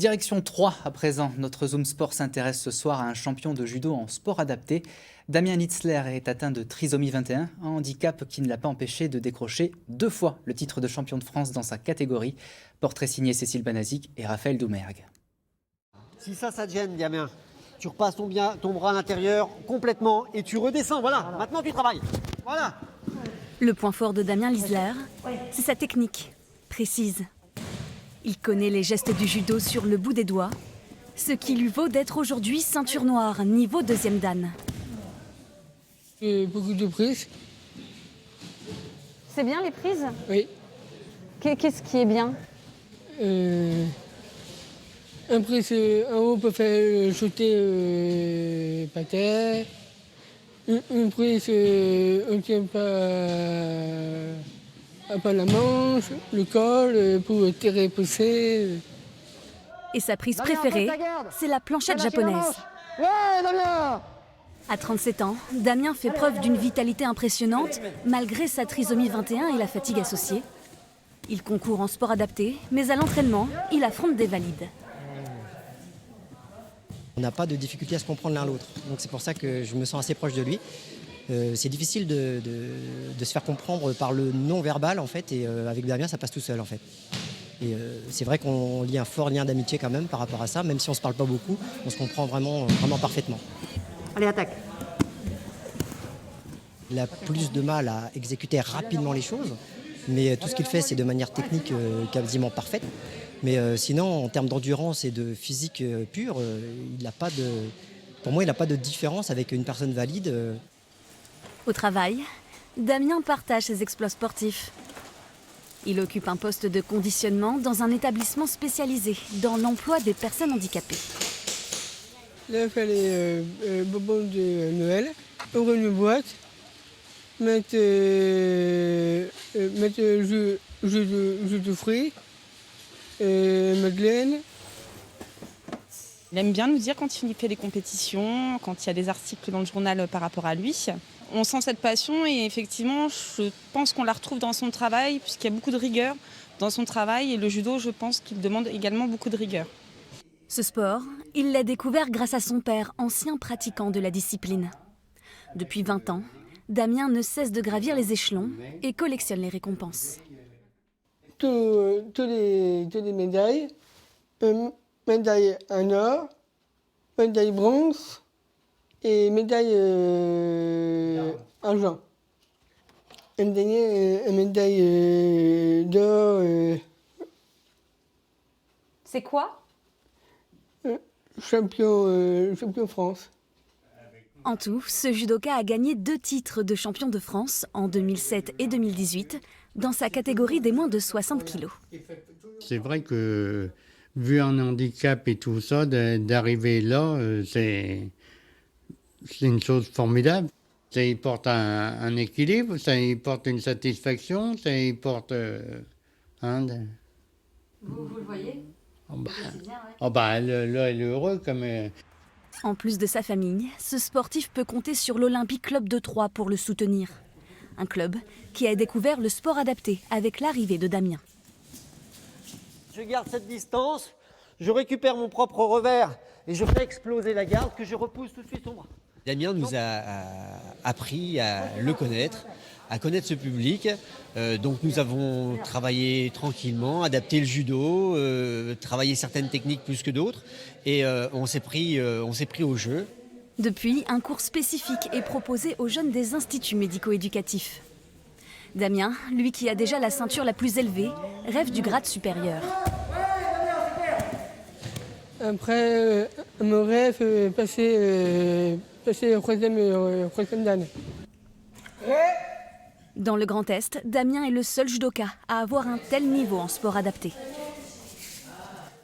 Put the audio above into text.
Direction 3 à présent. Notre Zoom Sport s'intéresse ce soir à un champion de judo en sport adapté. Damien Litzler est atteint de trisomie 21, un handicap qui ne l'a pas empêché de décrocher 2 fois le titre de champion de France dans sa catégorie. Portrait signé Cécile Banazic et Raphaël Doumergue. Si ça te gêne, Damien, tu repasses ton bras à l'intérieur complètement et tu redescends. Voilà, maintenant tu travailles. Voilà. Le point fort de Damien Litzler, c'est sa technique précise. Il connaît les gestes du judo sur le bout des doigts, ce qui lui vaut d'être aujourd'hui ceinture noire, niveau 2e dan. Beaucoup de prises. C'est bien les prises? Oui. Qu'est-ce qui est bien? Un prise en haut peut faire sauter par terre. Une prise, on ne tient pas la manche, le col pour tirer et pousser. Et sa prise préférée, c'est la planchette japonaise. Ouais, Damien! À 37 ans, Damien fait preuve d'une vitalité impressionnante malgré sa trisomie 21 et la fatigue associée. Il concourt en sport adapté, mais à l'entraînement, il affronte des valides. On n'a pas de difficulté à se comprendre l'un l'autre, donc c'est pour ça que je me sens assez proche de lui. C'est difficile de se faire comprendre par le non-verbal en fait, et avec Damien ça passe tout seul en fait. Et c'est vrai qu'on lie un fort lien d'amitié quand même par rapport à ça, même si on ne se parle pas beaucoup, on se comprend vraiment parfaitement. Allez, attaque. Il a plus de mal à exécuter rapidement les choses, mais tout ce qu'il fait c'est de manière technique quasiment parfaite. Mais sinon en termes d'endurance et de physique pure, pour moi il n'a pas de différence avec une personne valide. Au travail, Damien partage ses exploits sportifs. Il occupe un poste de conditionnement dans un établissement spécialisé dans l'emploi des personnes handicapées. Là, il fallait bonbons de Noël, ouvrir une boîte, mettre jus de fruits, madeleine. Il aime bien nous dire quand il fait des compétitions, quand il y a des articles dans le journal par rapport à lui. On sent cette passion et effectivement, je pense qu'on la retrouve dans son travail puisqu'il y a beaucoup de rigueur dans son travail et le judo, je pense qu'il demande également beaucoup de rigueur. Ce sport, il l'a découvert grâce à son père, ancien pratiquant de la discipline. Depuis 20 ans, Damien ne cesse de gravir les échelons et collectionne les récompenses. Toutes les médailles, médaille en or, médaille bronze et médaille argent. Une médaille d'or. C'est quoi? Champion France. En tout, ce judoka a gagné 2 titres de champion de France en 2007 et 2018 dans sa catégorie des moins de 60 kilos. C'est vrai que, vu un handicap et tout ça, d'arriver là, c'est une chose formidable. Ça y porte un équilibre, ça y porte une satisfaction, ça y porte... Vous le voyez? Là, elle est heureuse comme... En plus de sa famille, ce sportif peut compter sur l'Olympique Club de Troyes pour le soutenir. Un club qui a découvert le sport adapté avec l'arrivée de Damien. Je garde cette distance, je récupère mon propre revers et je fais exploser la garde que je repousse tout de suite son bras. Damien nous a appris à le connaître, à connaître ce public. Donc nous avons travaillé tranquillement, adapté le judo, travaillé certaines techniques plus que d'autres. Et on s'est pris au jeu. Depuis, un cours spécifique est proposé aux jeunes des instituts médico-éducatifs. Damien, lui qui a déjà la ceinture la plus élevée, rêve du grade supérieur. Après, mon rêve, passer au troisième dan. Dans le Grand Est, Damien est le seul judoka à avoir un tel niveau en sport adapté.